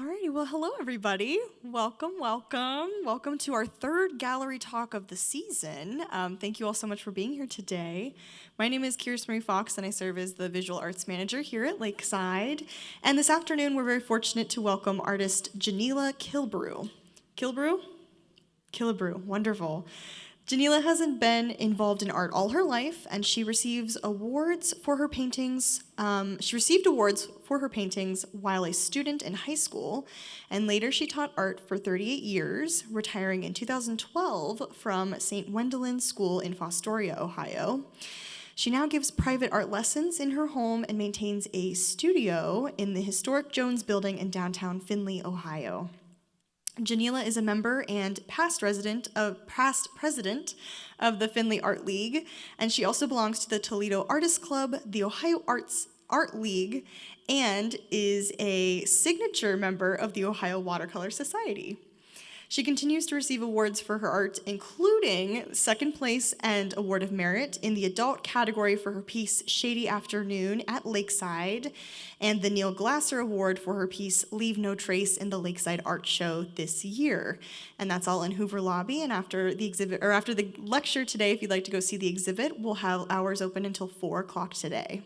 Alrighty, well, hello everybody. Welcome, welcome. Welcome to our third gallery talk of the season. Thank you all so much for being here today. My name is Kirsten Marie Fox, and I serve as the Visual Arts Manager here at Lakeside. And this afternoon, we're very fortunate to welcome artist Janila Kilbrew. Kilbrew, wonderful. Janila hasn't been involved in art all her life, and she receives awards for her paintings. She received awards for her paintings while a student in high school, and later she taught art for 38 years, retiring in 2012 from St. Wendelin School in Fostoria, Ohio. She now gives private art lessons in her home and maintains a studio in the historic Jones Building in downtown Findlay, Ohio. Janila is a member and past president of the Findlay Art League, and she also belongs to the Toledo Artists Club, the Ohio Art League, and is a signature member of the Ohio Watercolor Society. She continues to receive awards for her art, including second place and Award of Merit in the adult category for her piece Shady Afternoon at Lakeside, and the Neil Glasser Award for her piece Leave No Trace in the Lakeside Art Show this year. And that's all in Hoover Lobby. And after the lecture today, if you'd like to go see the exhibit, we'll have hours open until 4 o'clock today.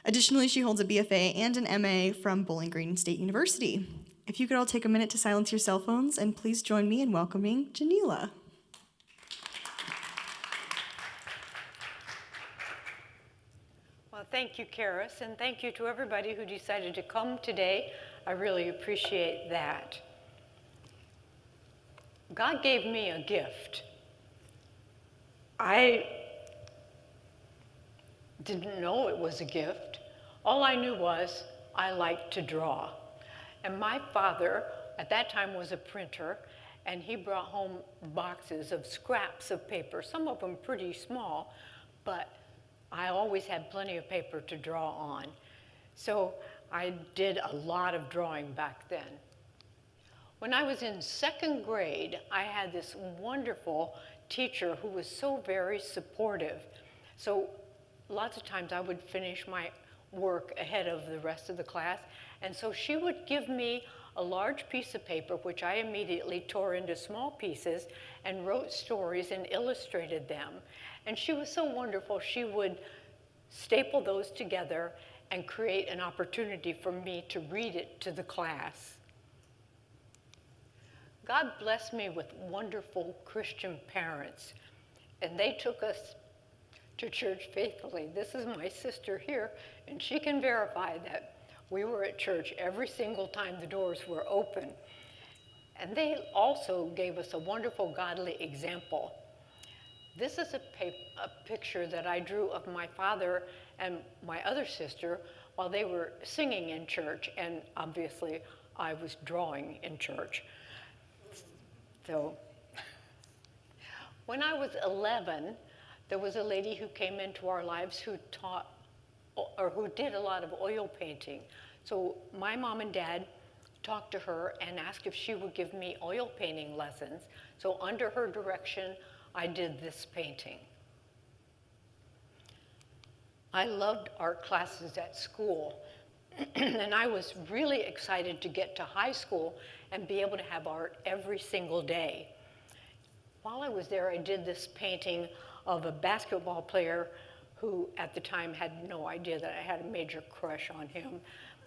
Additionally, she holds a BFA and an MA from Bowling Green State University. If you could all take a minute to silence your cell phones, and please join me in welcoming Janila. Well, thank you, Karis, and thank you to everybody who decided to come today. I really appreciate that. God gave me a gift. I didn't know it was a gift. All I knew was I liked to draw. And my father, at that time, was a printer, and he brought home boxes of scraps of paper, some of them pretty small, but I always had plenty of paper to draw on. So I did a lot of drawing back then. When I was in second grade, I had this wonderful teacher who was so very supportive. So lots of times I would finish my work ahead of the rest of the class, and so she would give me a large piece of paper, which I immediately tore into small pieces and wrote stories and illustrated them. And she was so wonderful, she would staple those together and create an opportunity for me to read it to the class. God blessed me with wonderful Christian parents, and they took us to church faithfully. This is my sister here, and she can verify that we were at church every single time the doors were open. And they also gave us a wonderful godly example. This is a picture that I drew of my father and my other sister while they were singing in church, and obviously I was drawing in church. So when I was 11, there was a lady who came into our lives who taught or who did a lot of oil painting. So my mom and dad talked to her and asked if she would give me oil painting lessons. So under her direction, I did this painting. I loved art classes at school, and I was really excited to get to high school and be able to have art every single day. While I was there, I did this painting of a basketball player who at the time had no idea that I had a major crush on him.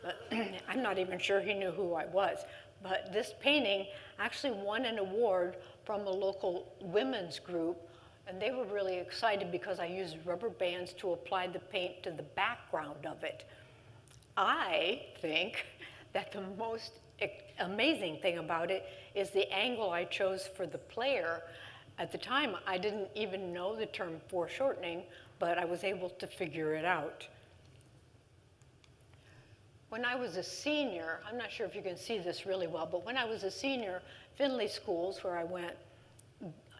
But I'm not even sure he knew who I was. But this painting actually won an award from a local women's group, and they were really excited because I used rubber bands to apply the paint to the background of it. I think that the most amazing thing about it is the angle I chose for the player. At the time, I didn't even know the term foreshortening, but I was able to figure it out. When I was a senior, I'm not sure if you can see this really well, but when I was a senior, Findlay Schools, where I went,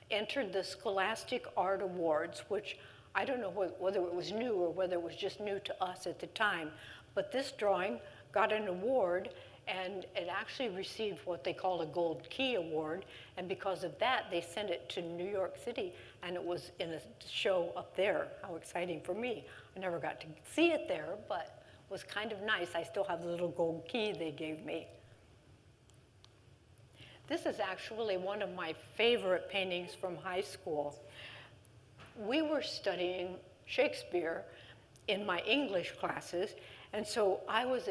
entered the Scholastic Art Awards, which I don't know whether it was new or whether it was just new to us at the time, but this drawing got an award, and it actually received what they call a Gold Key Award, and because of that, they sent it to New York City, and it was in a show up there. How exciting for me. I never got to see it there, but it was kind of nice. I still have the little gold key they gave me. This is actually one of my favorite paintings from high school. We were studying Shakespeare in my English classes, and so I was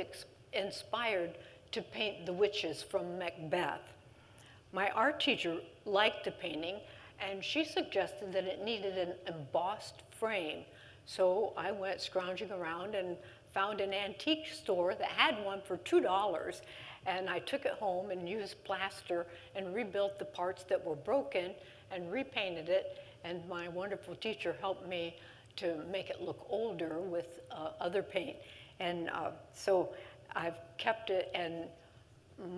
inspired to paint the witches from Macbeth. My art teacher liked the painting, and she suggested that it needed an embossed frame. So I went scrounging around and found an antique store that had one for $2, and I took it home and used plaster and rebuilt the parts that were broken and repainted it, and my wonderful teacher helped me to make it look older with other paint. And so I've kept it, and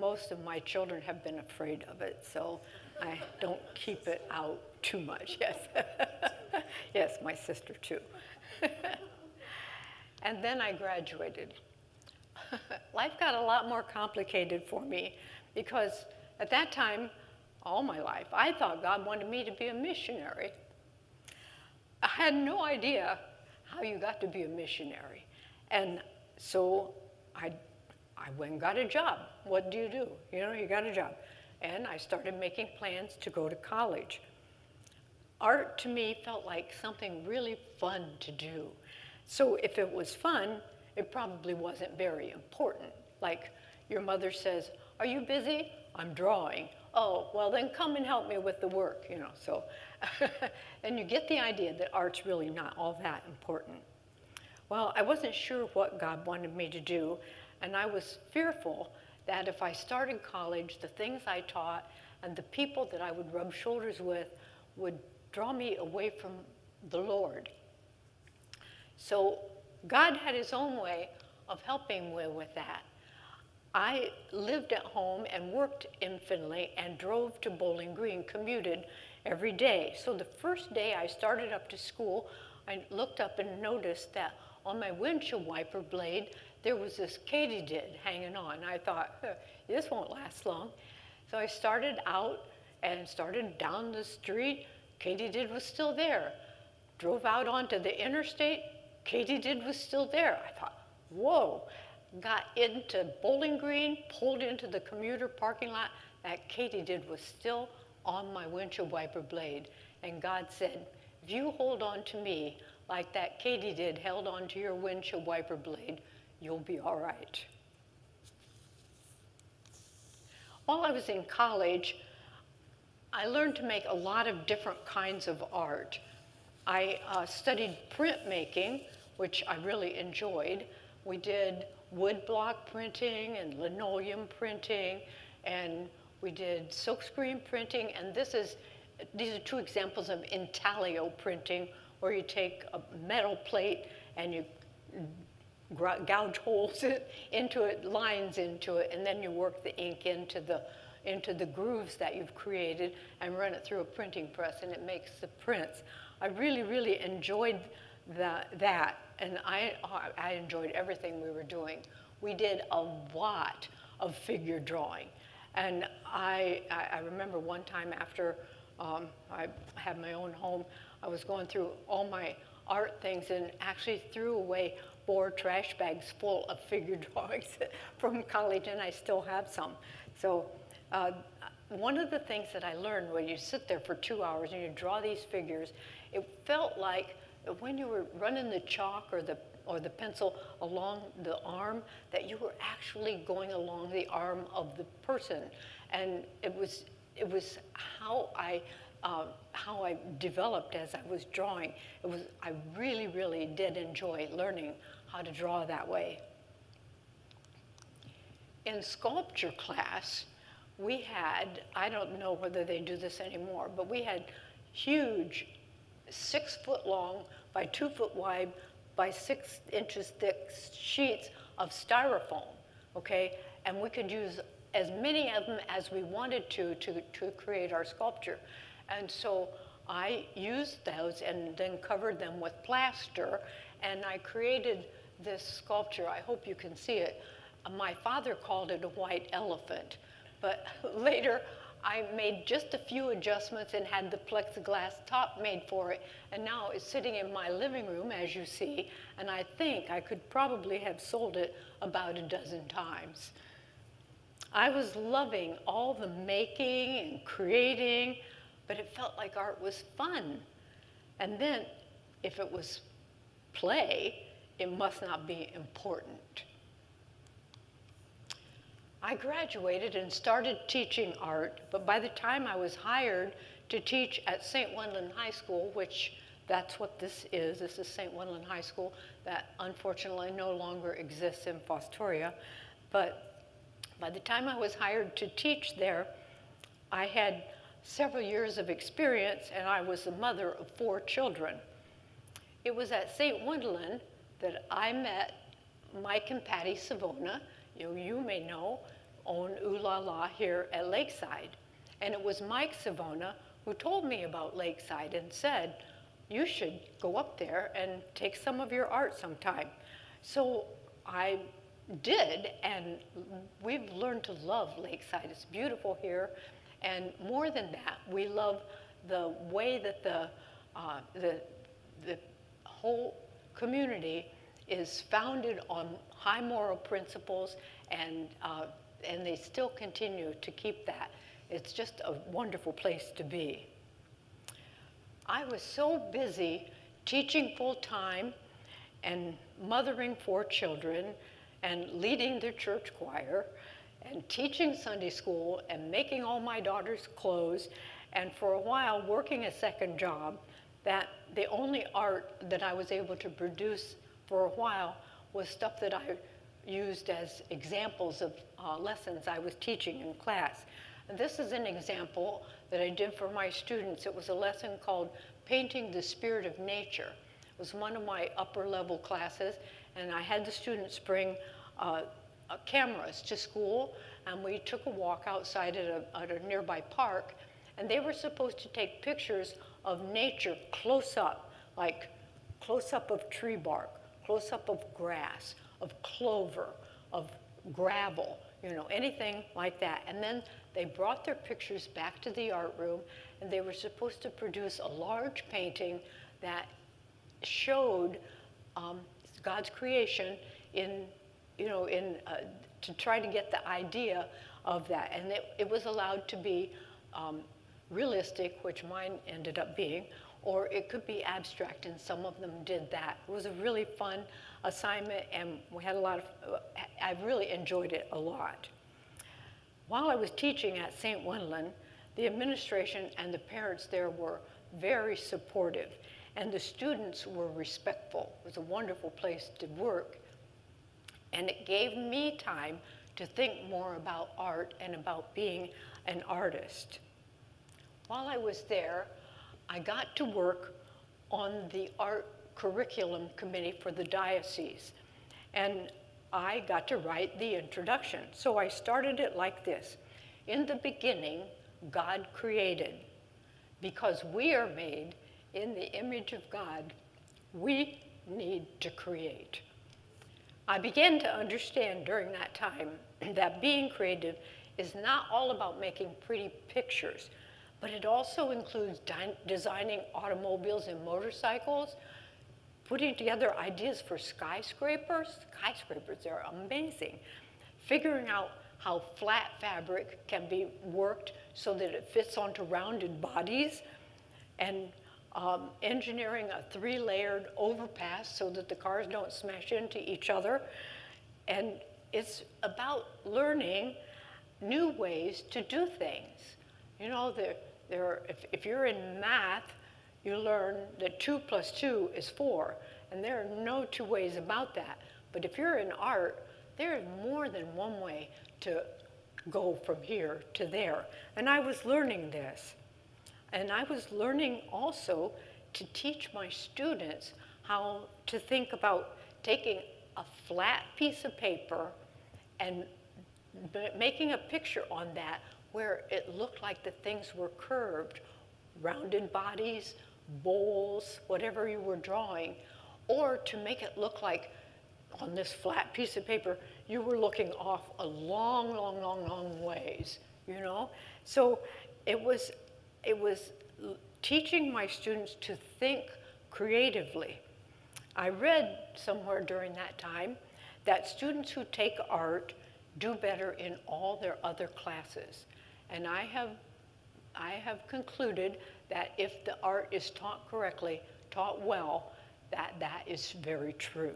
most of my children have been afraid of it, so I don't keep it out too much, yes. Yes, my sister too. And then I graduated. Life got a lot more complicated for me because at that time, all my life, I thought God wanted me to be a missionary. I had no idea how you got to be a missionary. And so I went and got a job. What do? You know, you got a job. And I started making plans to go to college. Art to me felt like something really fun to do. So if it was fun, it probably wasn't very important. Like your mother says, "Are you busy?" "I'm drawing." "Oh, well then come and help me with the work," you know, so. And you get the idea that art's really not all that important. Well, I wasn't sure what God wanted me to do, and I was fearful that if I started college, the things I taught and the people that I would rub shoulders with would draw me away from the Lord. So God had his own way of helping me with that. I lived at home and worked in Findlay and drove to Bowling Green, commuted every day. So the first day I started up to school, I looked up and noticed that on my windshield wiper blade, there was this katydid hanging on. I thought, this won't last long. So I started out and started down the street. Katydid was still there. Drove out onto the interstate. Katydid was still there. I thought, whoa. Got into Bowling Green, pulled into the commuter parking lot. That katydid was still on my windshield wiper blade. And God said, if you hold on to me like that katydid held on to your windshield wiper blade, you'll be all right. While I was in college, I learned to make a lot of different kinds of art. I studied printmaking, which I really enjoyed. We did woodblock printing and linoleum printing, and we did silkscreen printing, and these are two examples of intaglio printing, where you take a metal plate and you gouge holes into it, lines into it, and then you work the ink into the grooves that you've created and run it through a printing press, and it makes the prints. I really, really enjoyed that, and I enjoyed everything we were doing. We did a lot of figure drawing, and I remember one time after I had my own home, I was going through all my art things and actually threw away 4 trash bags full of figure drawings from college, and I still have some. So one of the things that I learned when you sit there for 2 hours and you draw these figures, it felt like when you were running the chalk or the pencil along the arm, that you were actually going along the arm of the person. And it was how I developed as I was drawing. I really, really did enjoy learning how to draw that way. In sculpture class, we had, I don't know whether they do this anymore, but we had huge 6 foot long by 2 foot wide by 6 inches thick sheets of styrofoam, okay? And we could use as many of them as we wanted to create our sculpture. And so I used those and then covered them with plaster, and I created this sculpture. I hope you can see it. My father called it a white elephant, but later I made just a few adjustments and had the plexiglass top made for it, and now it's sitting in my living room, as you see, and I think I could probably have sold it about a dozen times. I was loving all the making and creating, but it felt like art was fun. And then, if it was play, it must not be important. I graduated and started teaching art, but by the time I was hired to teach at St. Wendland High School, which that's what this is St. Wendland High School that unfortunately no longer exists in Fostoria, but by the time I was hired to teach there, I had several years of experience and I was the mother of 4 children. It was at St. Wendland that I met Mike and Patty Savona. You may know, own Ooh La La here at Lakeside. And it was Mike Savona who told me about Lakeside and said, you should go up there and take some of your art sometime. So I did, and we've learned to love Lakeside. It's beautiful here. And more than that, we love the way that the whole community is founded on high moral principles, and they still continue to keep that. It's just a wonderful place to be. I was so busy teaching full-time and mothering 4 children and leading the church choir and teaching Sunday school and making all my daughters' clothes, and for a while working a second job, that the only art that I was able to produce for a while was stuff that I used as examples of lessons I was teaching in class. And this is an example that I did for my students. It was a lesson called Painting the Spirit of Nature. It was one of my upper level classes, and I had the students bring cameras to school, and we took a walk outside at a nearby park, and they were supposed to take pictures of nature close up, like close up of tree bark, close up of grass, of clover, of gravel, anything like that. And then they brought their pictures back to the art room, and they were supposed to produce a large painting that showed God's creation to try to get the idea of that. And it was allowed to be realistic, which mine ended up being, or it could be abstract, and some of them did that. It was a really fun assignment, and we had I really enjoyed it a lot. While I was teaching at St. Wendland, the administration and the parents there were very supportive, and the students were respectful. It was a wonderful place to work, and it gave me time to think more about art and about being an artist. While I was there, I got to work on the art curriculum committee for the diocese, and I got to write the introduction. So I started it like this. In the beginning, God created. Because we are made in the image of God, we need to create. I began to understand during that time that being creative is not all about making pretty pictures, but it also includes designing automobiles and motorcycles, putting together ideas for skyscrapers. Skyscrapers are amazing. Figuring out how flat fabric can be worked so that it fits onto rounded bodies, and engineering a 3-layered overpass so that the cars don't smash into each other. And it's about learning new ways to do things. If you're in math, you learn that 2 + 2 is 4, and there are no 2 ways about that. But if you're in art, there is more than one way to go from here to there. And I was learning this. And I was learning also to teach my students how to think about taking a flat piece of paper and making a picture on that where it looked like the things were curved, rounded bodies, bowls, whatever you were drawing, or to make it look like on this flat piece of paper, you were looking off a long, long, long, long ways, So it was teaching my students to think creatively. I read somewhere during that time that students who take art do better in all their other classes. And I have concluded that if the art is taught correctly, taught well, that is very true.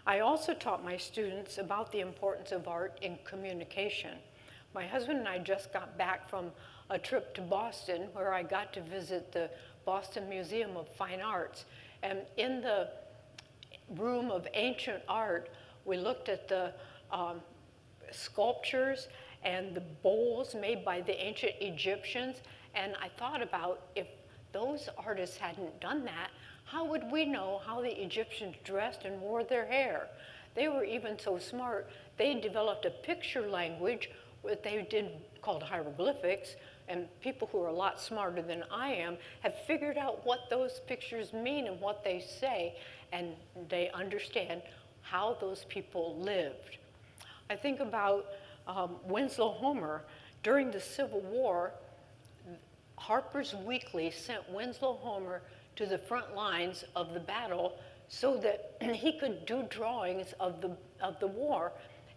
I also taught my students about the importance of art in communication. My husband and I just got back from a trip to Boston where I got to visit the Boston Museum of Fine Arts. And in the room of ancient art, we looked at the sculptures and the bowls made by the ancient Egyptians. And I thought about, if those artists hadn't done that, how would we know how the Egyptians dressed and wore their hair? They were even so smart, they developed a picture language, what they did called hieroglyphics, and people who are a lot smarter than I am have figured out what those pictures mean and what they say, and they understand how those people lived. I think about Winslow Homer. During the Civil War, Harper's Weekly sent Winslow Homer to the front lines of the battle so that he could do drawings of the war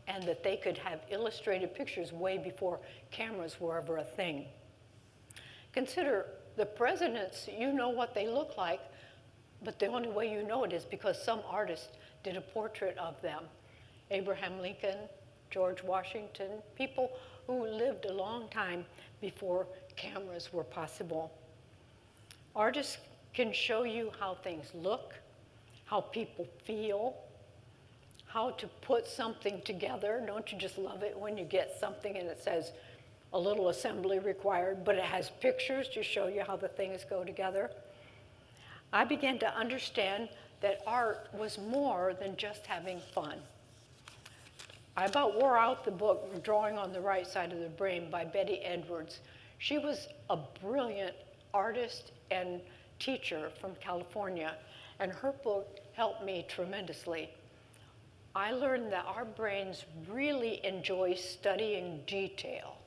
and that they could have illustrated pictures way before cameras were ever a thing. Consider the presidents, you know what they look like, but the only way you know it is because some artist did a portrait of them. Abraham Lincoln, George Washington, people who lived a long time before cameras were possible. Artists can show you how things look, how people feel, how to put something together. Don't you just love it when you get something and it says a little assembly required, but it has pictures to show you how the things go together? I began to understand that art was more than just having fun. I about wore out the book, Drawing on the Right Side of the Brain by Betty Edwards. She was a brilliant artist and teacher from California, and her book helped me tremendously. I learned that our brains really enjoy studying detail,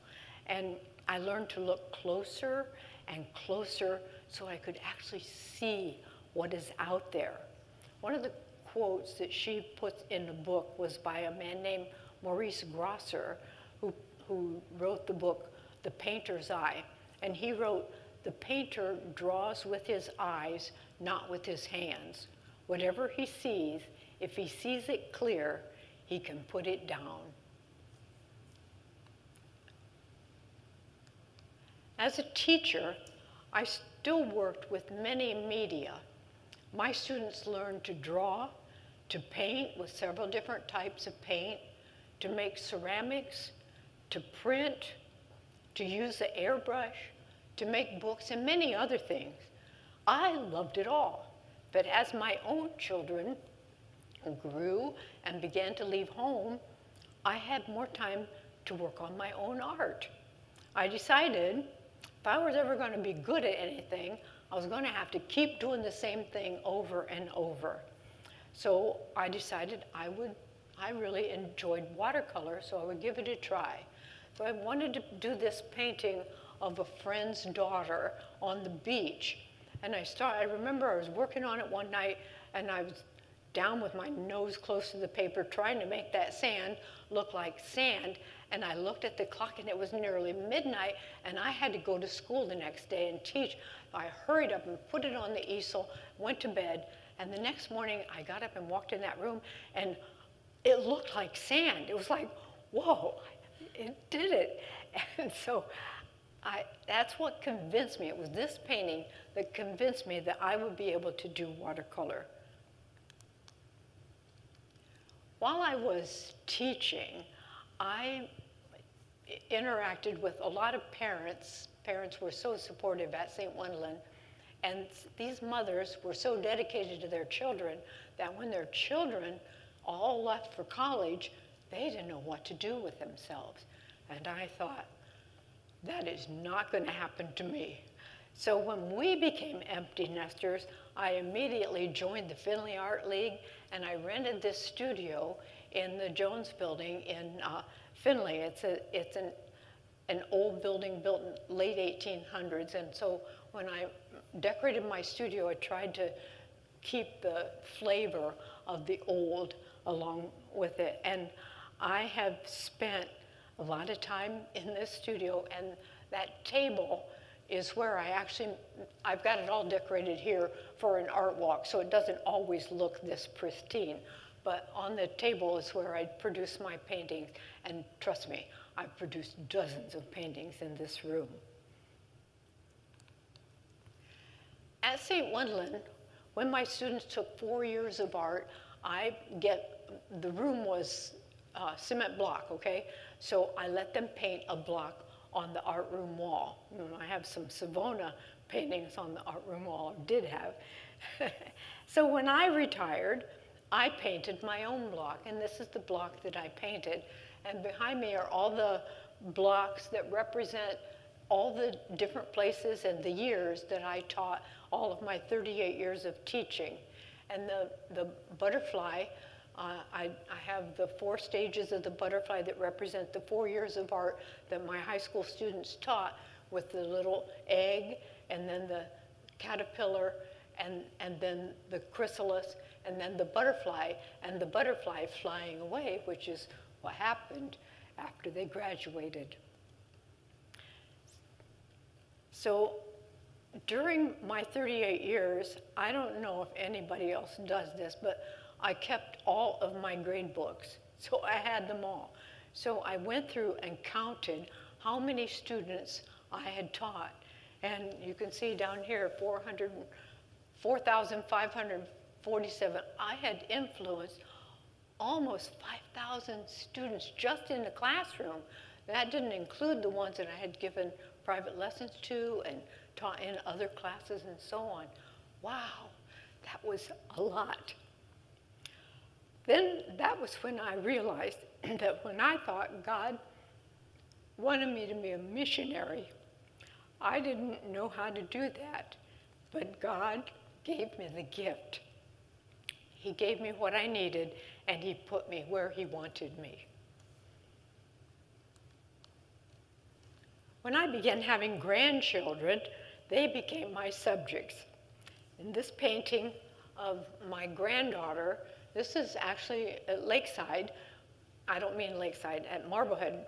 and I learned to look closer and closer so I could actually see what is out there. One of the quotes that she puts in the book was by a man named Maurice Grosser, who wrote the book The Painter's Eye. And he wrote, "The painter draws with his eyes, not with his hands. Whatever he sees, if he sees it clear, he can put it down." As a teacher, I still worked with many media. My students learned to draw, to paint with several different types of paint, to make ceramics, to print, to use the airbrush, to make books, and many other things. I loved it all. But as my own children grew and began to leave home, I had more time to work on my own art. I decided if I was ever going to be good at anything, I was going to have to keep doing the same thing over and over. So I decided I really enjoyed watercolor, so I would give it a try. So I wanted to do this painting of a friend's daughter on the beach. And I remember I was working on it one night, and I was down with my nose close to the paper trying to make that sand look like sand. And I looked at the clock, and it was nearly midnight, and I had to go to school the next day and teach. I hurried up and put it on the easel, went to bed, and the next morning I got up and walked in that room, and it looked like sand. It was like, whoa, it did it. And so that's what convinced me. It was this painting that convinced me that I would be able to do watercolor. While I was teaching, I interacted with a lot of parents. Parents were so supportive at St. Wendland, and these mothers were so dedicated to their children that when their children all left for college, they didn't know what to do with themselves. And I thought, that is not going to happen to me. So when we became empty nesters, I immediately joined the Findlay Art League, and I rented this studio in the Jones Building in Findlay. It's an old building built in late 1800s, and so when I decorated my studio, I tried to keep the flavor of the old along with it. And I have spent a lot of time in this studio, and that table is where I've got it all decorated here for an art walk, so it doesn't always look this pristine. But on the table is where I produce my paintings, and trust me, I've produced dozens of paintings in this room. At St. Wendland, when my students took 4 years of art, the room was cement block, okay? So I let them paint a block on the art room wall. I have some Savona paintings on the art room wall, or did have. So when I retired, I painted my own block, and this is the block that I painted. And behind me are all the blocks that represent all the different places and the years that I taught all of my 38 years of teaching. And the butterfly, I have the 4 stages of the butterfly that represent the 4 years of art that my high school students taught, with the little egg, and then the caterpillar, and then the chrysalis, and then the butterfly, and the butterfly flying away, which is what happened after they graduated. So during my 38 years, I don't know if anybody else does this, but I kept all of my grade books. So I had them all. So I went through and counted how many students I had taught. And you can see down here, 4,547. I had influenced almost 5,000 students just in the classroom. That didn't include the ones that I had given private lessons to and taught in other classes and so on. Wow, that was a lot. Then that was when I realized that when I thought God wanted me to be a missionary, I didn't know how to do that, but God gave me the gift. He gave me what I needed, and he put me where he wanted me. When I began having grandchildren, they became my subjects. In this painting of my granddaughter, this is actually at Lakeside. I don't mean Lakeside, at Marblehead.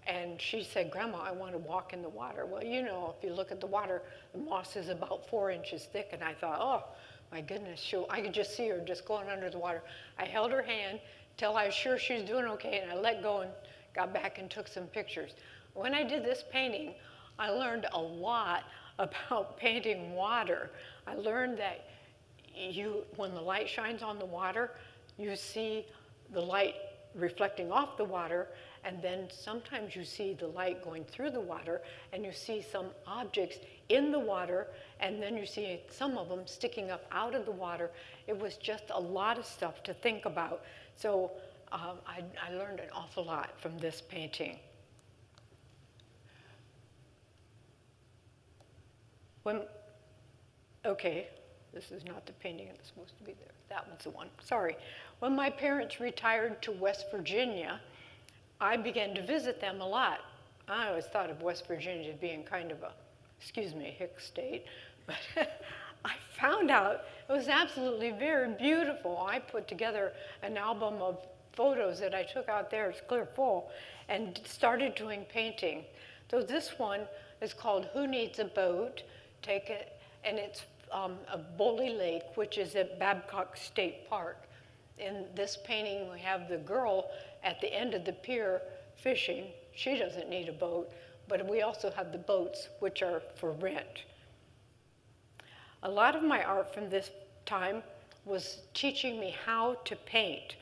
And she said, "Grandma, I want to walk in the water." Well, you know, if you look at the water, the moss is about 4 inches thick. And I thought, oh, my goodness, I could just see her just going under the water. I held her hand till I was sure she was doing okay, and I let go and got back and took some pictures. When I did this painting, I learned a lot about painting water. I learned that when the light shines on the water, you see the light reflecting off the water, and then sometimes you see the light going through the water, and you see some objects in the water, and then you see some of them sticking up out of the water. It was just a lot of stuff to think about. So I learned an awful lot from this painting. Okay, this is not the painting that's supposed to be there. That one's the one, sorry. When my parents retired to West Virginia, I began to visit them a lot. I always thought of West Virginia as being kind of a, excuse me, hick state, but I found out it was absolutely very beautiful. I put together an album of photos that I took out there, it's clear full, and started doing painting. So this one is called Who Needs a Boat? Take it, and it's of Boley Lake, which is at Babcock State Park. In this painting, we have the girl at the end of the pier fishing. She doesn't need a boat, but we also have the boats, which are for rent. A lot of my art from this time was teaching me how to paint.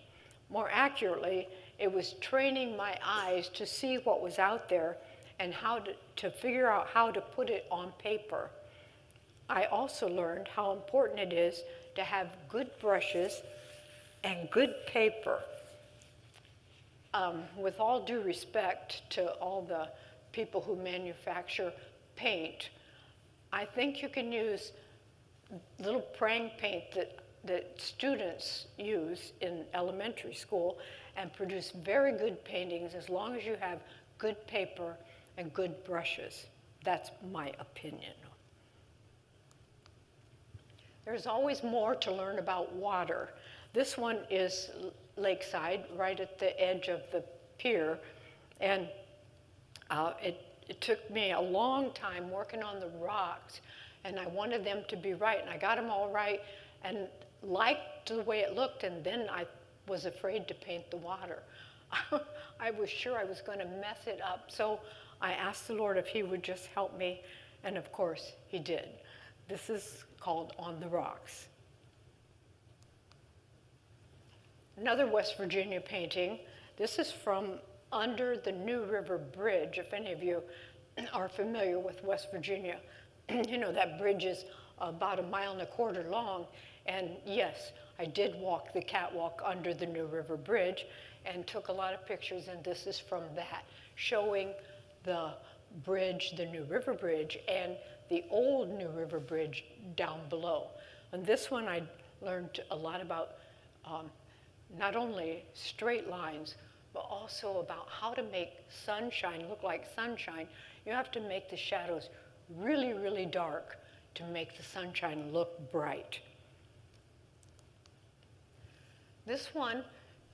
More accurately, it was training my eyes to see what was out there and how to figure out how to put it on paper. I also learned how important it is to have good brushes and good paper. With all due respect to all the people who manufacture paint, I think you can use little prang paint that students use in elementary school and produce very good paintings as long as you have good paper and good brushes. That's my opinion. There's always more to learn about water. This one is Lakeside, right at the edge of the pier. And it took me a long time working on the rocks, and I wanted them to be right, and I got them all right, and liked the way it looked, and then I was afraid to paint the water. I was sure I was going to mess it up, so I asked the Lord if he would just help me, and of course he did. This is called On the Rocks. Another West Virginia painting. This is from under the New River Bridge. If any of you are familiar with West Virginia, you know that bridge is about 1.25 miles long. And yes, I did walk the catwalk under the New River Bridge and took a lot of pictures, and this is from that, showing the bridge, the New River Bridge, and the old New River Bridge down below. And this one I learned a lot about not only straight lines, but also about how to make sunshine look like sunshine. You have to make the shadows really, really dark to make the sunshine look bright. This one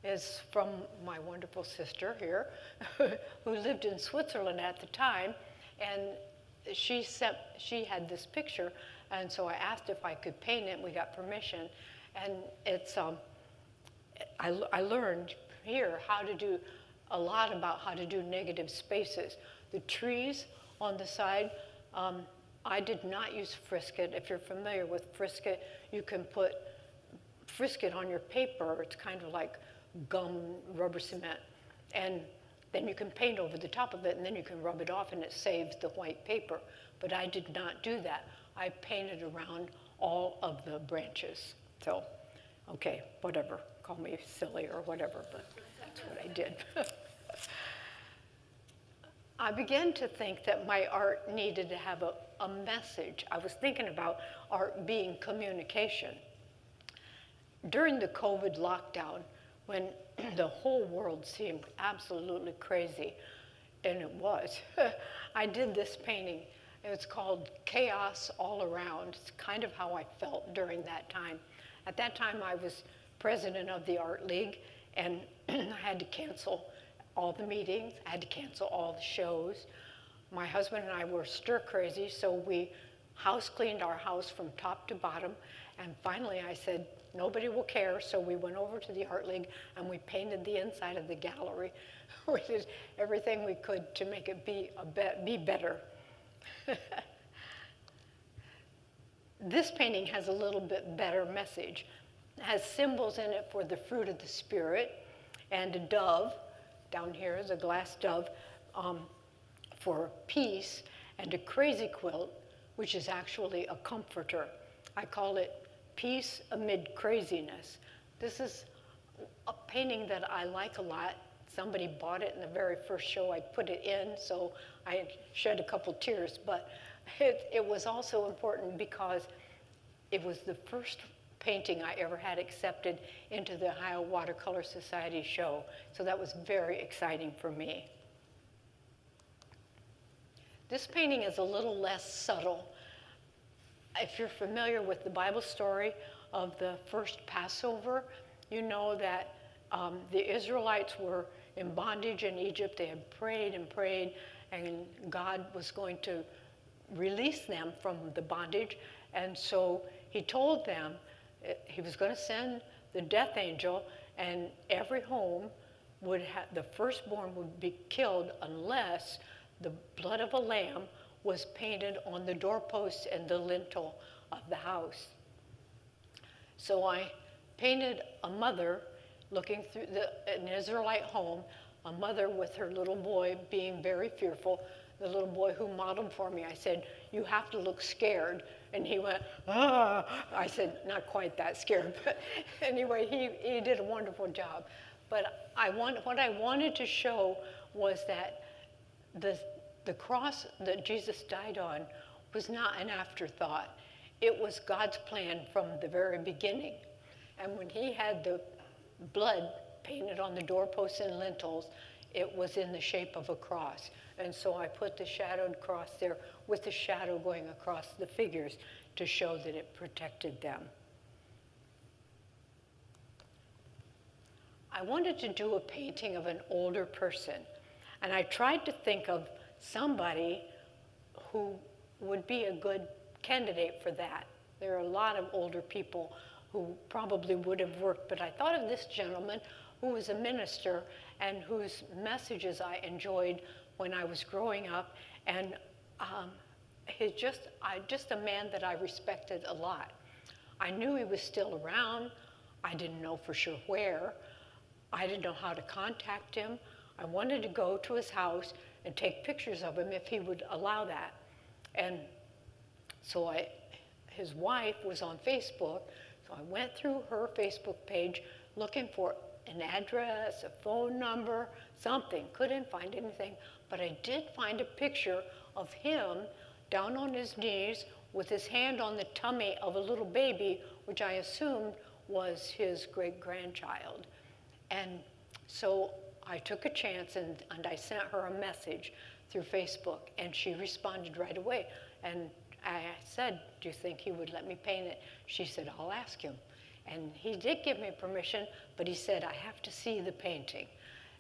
is from my wonderful sister here, who lived in Switzerland at the time, and she had this picture, and so I asked if I could paint it. We got permission, and it's I learned here how to do a lot about how to do negative spaces. The trees on the side, I did not use Frisket. If you're familiar with Frisket, you can put Frisket on your paper. It's kind of like gum, rubber cement. And then you can paint over the top of it, and then you can rub it off, and it saves the white paper. But I did not do that. I painted around all of the branches. So, okay, whatever. Call me silly or whatever, but that's what I did. I began to think that my art needed to have a message. I was thinking about art being communication. During the COVID lockdown, when the whole world seemed absolutely crazy, and it was, I did this painting. It's called Chaos All Around. It's kind of how I felt during that time. At that time, I was president of the Art League, and I had to cancel all the meetings. I had to cancel all the shows. My husband and I were stir crazy, so we house cleaned our house from top to bottom, and finally I said, nobody will care, so we went over to the Art League and we painted the inside of the gallery. We did everything we could to make it be better. This painting has a little bit better message. It has symbols in it for the fruit of the Spirit, and a dove. Down here is a glass dove for peace, and a crazy quilt, which is actually a comforter. I call it Peace Amid Craziness. This is a painting that I like a lot. Somebody bought it in the very first show I put it in, so I shed a couple tears, but it was also important because it was the first painting I ever had accepted into the Ohio Watercolor Society show. So that was very exciting for me. This painting is a little less subtle. If you're familiar with the Bible story of the first Passover, you know that the Israelites were in bondage in Egypt. They had prayed and prayed, and God was going to release them from the bondage. And so he told them he was going to send the death angel, and every home would have, the firstborn would be killed unless the blood of a lamb was painted on the doorposts and the lintel of the house. So I painted a mother looking through an Israelite home, a mother with her little boy being very fearful. The little boy who modeled for me, I said, "You have to look scared." And he went, "Ah." I said, "Not quite that scared." But anyway, he did a wonderful job. But what I wanted to show was that the cross that Jesus died on was not an afterthought. It was God's plan from the very beginning. And when he had the blood painted on the doorposts and lintels, it was in the shape of a cross. And so I put the shadowed cross there with the shadow going across the figures to show that it protected them. I wanted to do a painting of an older person. And I tried to think of somebody who would be a good candidate for that. There are a lot of older people who probably would have worked, but I thought of this gentleman who was a minister and whose messages I enjoyed when I was growing up, and just a man that I respected a lot. I knew he was still around. I didn't know for sure where. I didn't know how to contact him. I wanted to go to his house and take pictures of him if he would allow that. And so his wife was on Facebook, so I went through her Facebook page looking for an address, a phone number, something. Couldn't find anything, but I did find a picture of him down on his knees with his hand on the tummy of a little baby, which I assumed was his great-grandchild. And so I took a chance and I sent her a message through Facebook, and she responded right away. And I said, do you think he would let me paint it? She said, I'll ask him. And he did give me permission, but he said, I have to see the painting.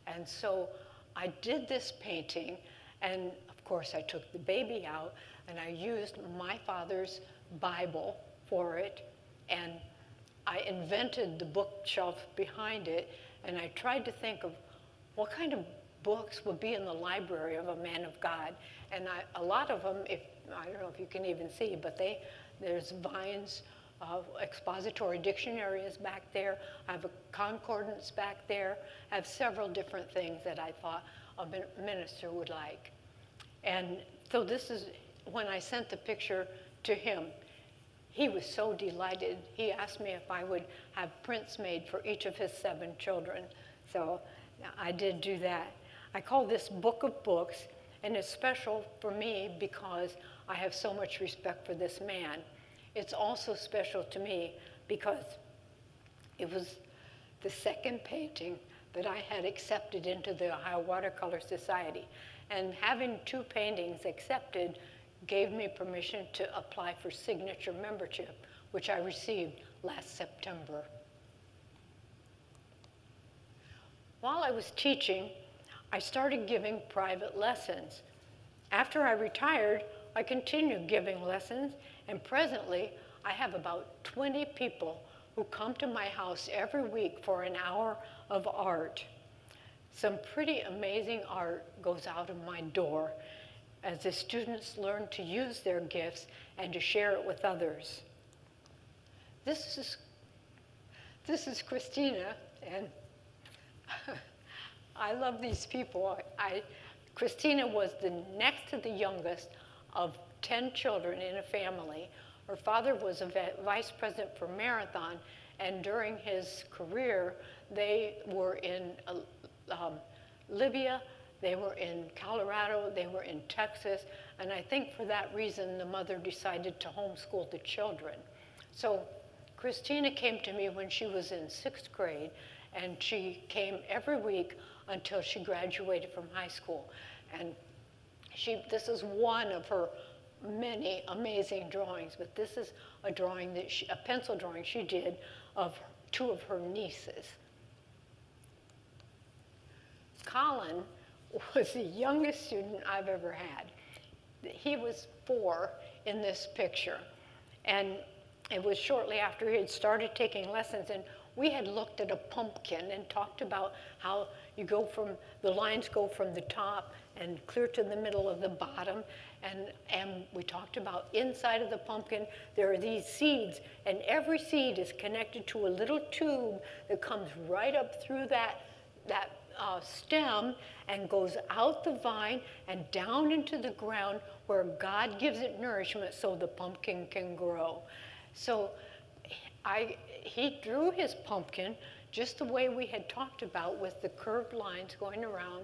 And so I did this painting, and of course I took the baby out, and I used my father's Bible for it, and I invented the bookshelf behind it, and I tried to think of what kind of books would be in the library of a man of God. And a lot of them, I don't know if you can even see, but there's Vine's expository dictionary is back there. I have a concordance back there. I have several different things that I thought a minister would like. And so this is, when I sent the picture to him, he was so delighted. He asked me if I would have prints made for each of his 7 children. So I did do that. I call this Book of Books, and it's special for me because I have so much respect for this man. It's also special to me because it was the second painting that I had accepted into the Ohio Watercolor Society. And having 2 paintings accepted gave me permission to apply for signature membership, which I received last September. While I was teaching, I started giving private lessons. After I retired, I continued giving lessons, and presently I have about 20 people who come to my house every week for an hour of art. Some pretty amazing art goes out of my door as the students learn to use their gifts and to share it with others. This is Christina, and I love these people. Christina was the next to the youngest of 10 children in a family. Her father was a vice president for Marathon, and during his career, they were in Libya, they were in Colorado, they were in Texas, and I think for that reason, the mother decided to homeschool the children. So Christina came to me when she was in 6th grade, and she came every week until she graduated from high school. And this is one of her many amazing drawings, but this is a drawing a pencil drawing she did of 2 of her nieces. Colin was the youngest student I've ever had. He was 4 in this picture, and it was shortly after he had started taking lessons, and we had looked at a pumpkin and talked about how the lines go from the top and clear to the middle of the bottom, and we talked about inside of the pumpkin, there are these seeds, and every seed is connected to a little tube that comes right up through that stem and goes out the vine and down into the ground where God gives it nourishment so the pumpkin can grow. So he drew his pumpkin just the way we had talked about, with the curved lines going around.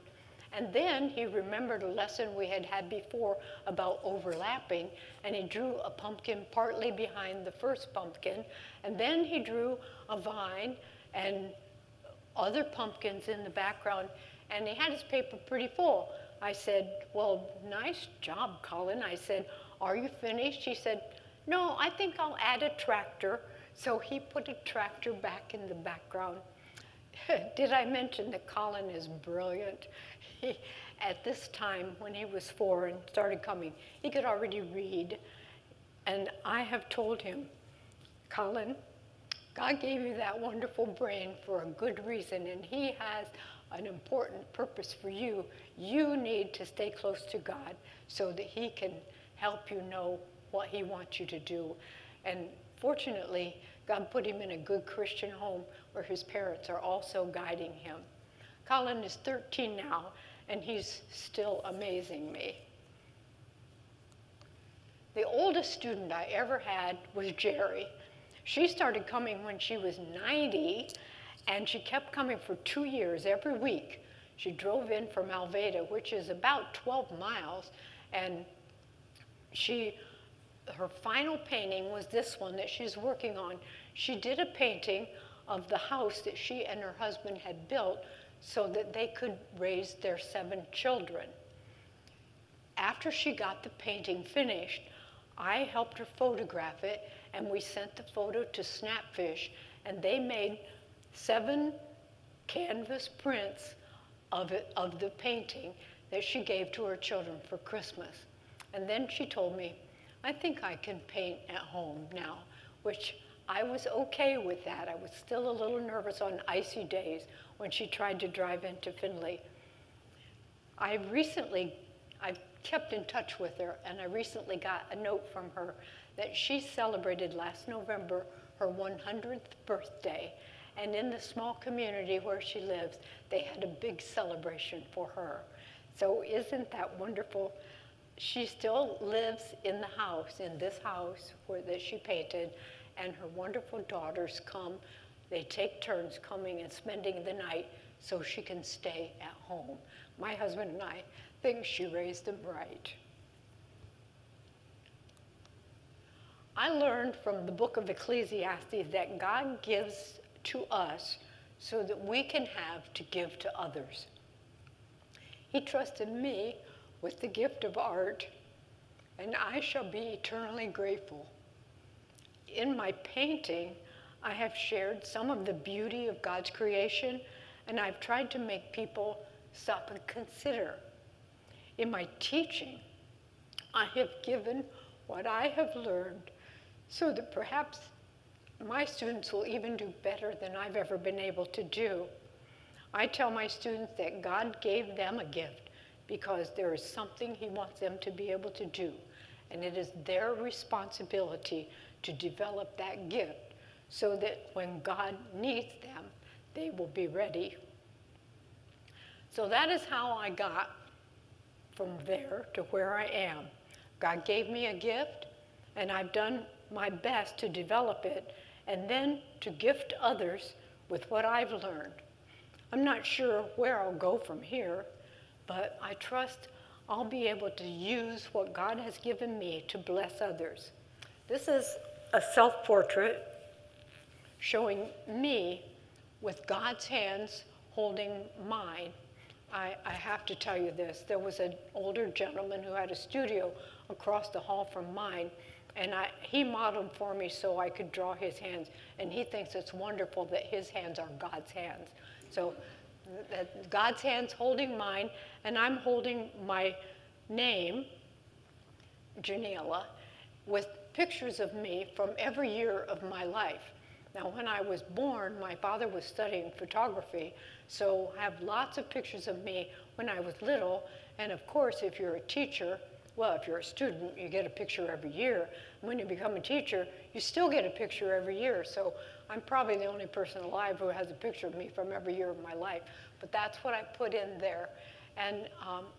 And then he remembered a lesson we had had before about overlapping, and he drew a pumpkin partly behind the first pumpkin, and then he drew a vine and other pumpkins in the background, and he had his paper pretty full. I said, well, nice job, Colin. I said, are you finished? He said, no, I think I'll add a tractor. So he put a tractor back in the background. Did I mention that Colin is brilliant? At this time, when he was 4 and started coming, he could already read. And I have told him, Colin, God gave you that wonderful brain for a good reason, and he has an important purpose for you. You need to stay close to God so that he can help you know what he wants you to do. And fortunately, God put him in a good Christian home where his parents are also guiding him. Colin is 13 now, and he's still amazing me. The oldest student I ever had was Jerry. She started coming when she was 90, and she kept coming for 2 years every week. She drove in from Alveda, which is about 12 miles, and her final painting was this one that she's working on. She did a painting of the house that she and her husband had built so that they could raise their 7 children. After she got the painting finished, I helped her photograph it, and we sent the photo to Snapfish, and they made 7 canvas prints of the painting that she gave to her children for Christmas. And then she told me, I think I can paint at home now, which I was okay with that. I was still a little nervous on icy days when she tried to drive into Findlay. I've kept in touch with her, and I recently got a note from her that she celebrated last November her 100th birthday. And in the small community where she lives, they had a big celebration for her. So isn't that wonderful? She still lives in the house, in this house that she painted, and her wonderful daughters come. They take turns coming and spending the night so she can stay at home. My husband and I think she raised them right. I learned from the book of Ecclesiastes that God gives to us so that we can have to give to others. He trusted me with the gift of art, and I shall be eternally grateful. In my painting, I have shared some of the beauty of God's creation, and I've tried to make people stop and consider. In my teaching, I have given what I have learned so that perhaps my students will even do better than I've ever been able to do. I tell my students that God gave them a gift because there is something he wants them to be able to do, and it is their responsibility to develop that gift so that when God needs them, they will be ready. So that is how I got from there to where I am. God gave me a gift, and I've done my best to develop it and then to gift others with what I've learned. I'm not sure where I'll go from here, but I trust I'll be able to use what God has given me to bless others. This is a self-portrait showing me with God's hands holding mine. I have to tell you this. There was an older gentleman who had a studio across the hall from mine, and he modeled for me so I could draw his hands, and he thinks it's wonderful that his hands are God's hands. So God's hands holding mine, and I'm holding my name, Janela, with pictures of me from every year of my life. Now, when I was born, my father was studying photography, so I have lots of pictures of me when I was little. And of course, if you're a teacher, well, if you're a student, you get a picture every year. When you become a teacher, you still get a picture every year. So I'm probably the only person alive who has a picture of me from every year of my life. But that's what I put in there. And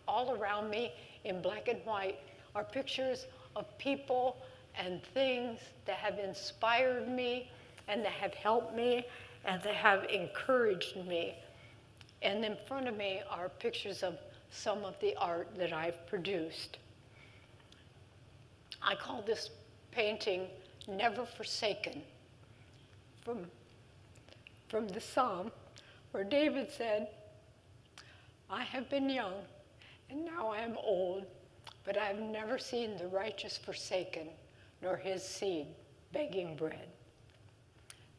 all around me in black and white are pictures of people and things that have inspired me and that have helped me and that have encouraged me. And in front of me are pictures of some of the art that I've produced. I call this painting Never Forsaken, from the Psalm where David said, I have been young and now I am old, but I have never seen the righteous forsaken, nor his seed begging bread.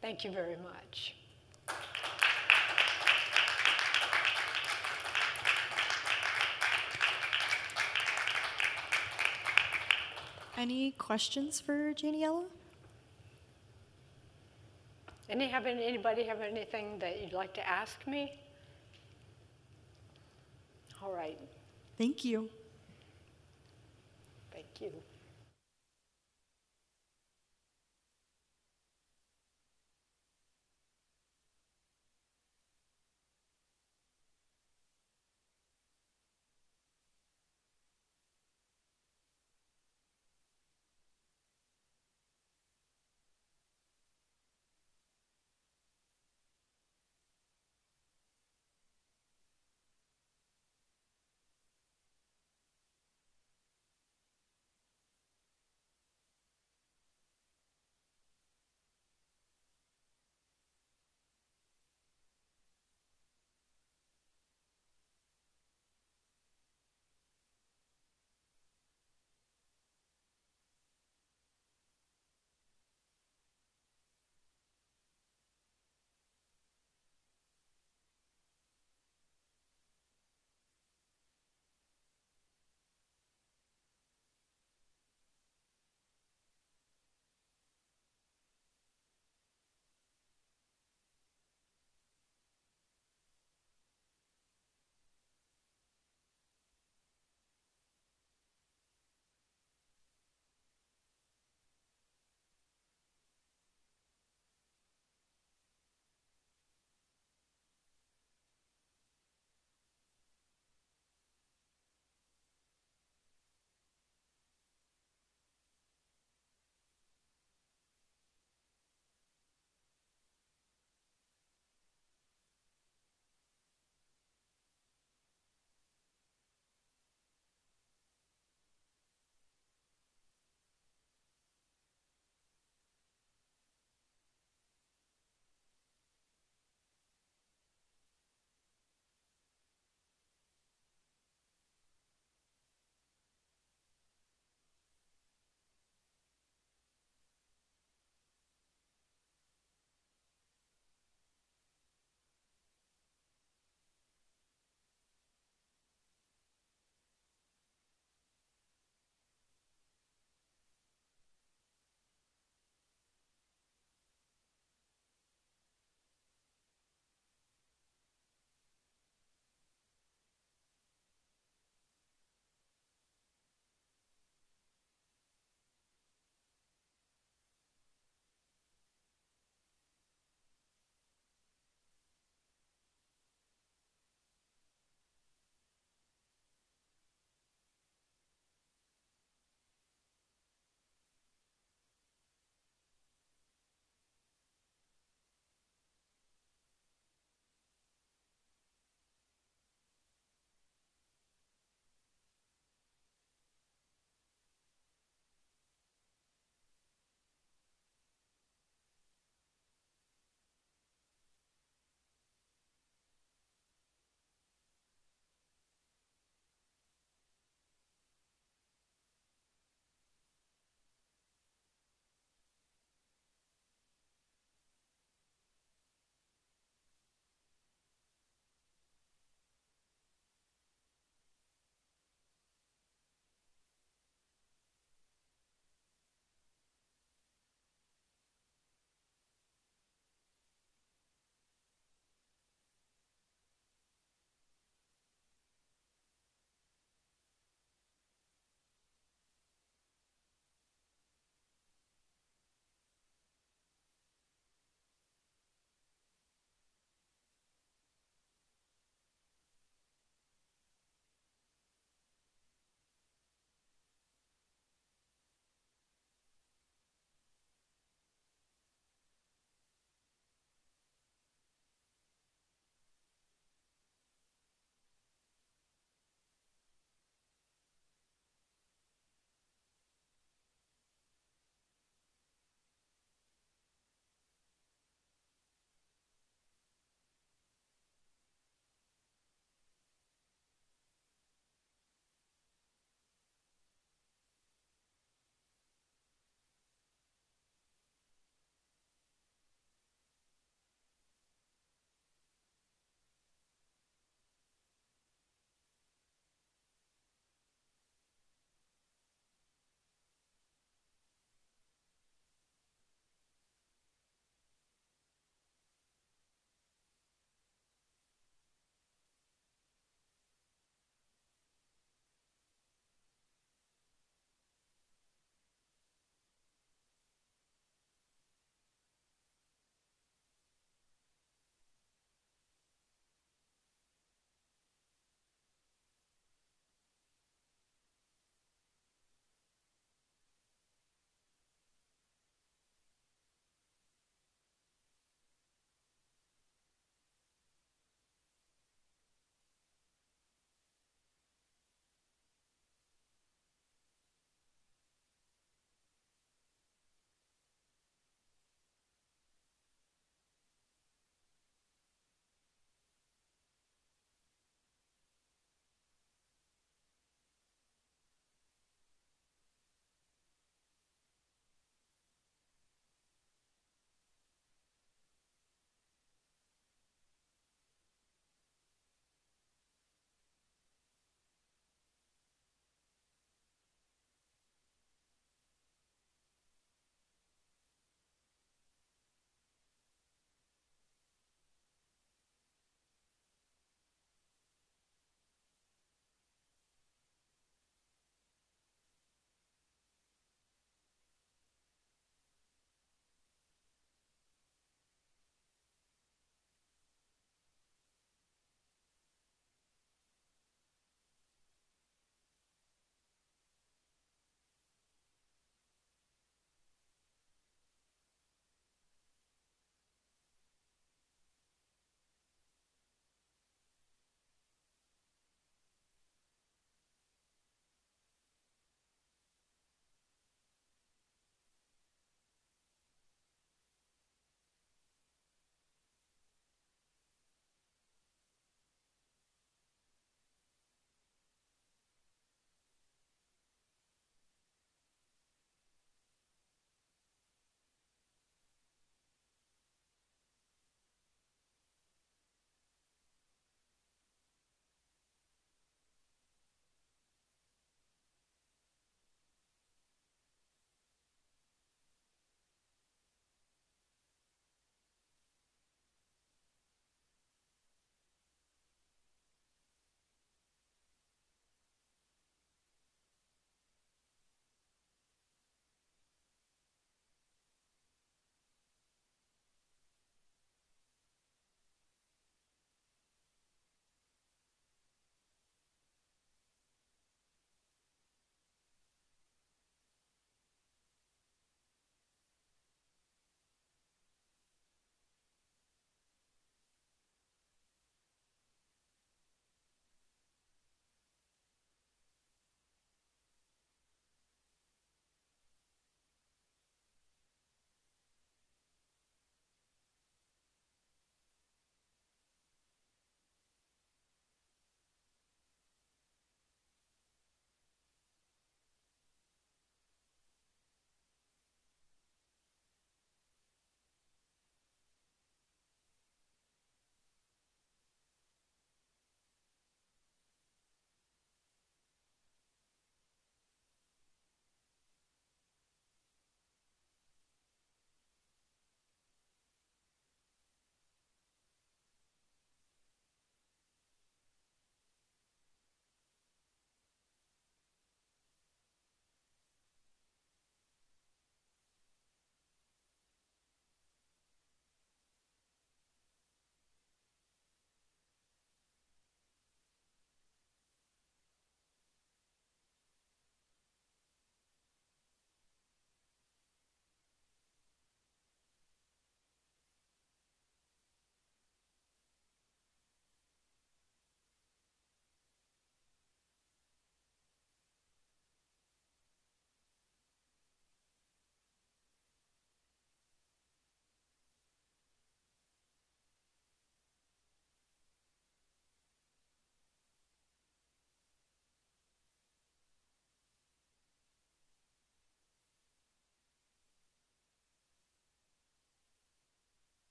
Thank you very much. Any questions for Janiela? Anybody have anything that you'd like to ask me? All right. Thank you. Thank you.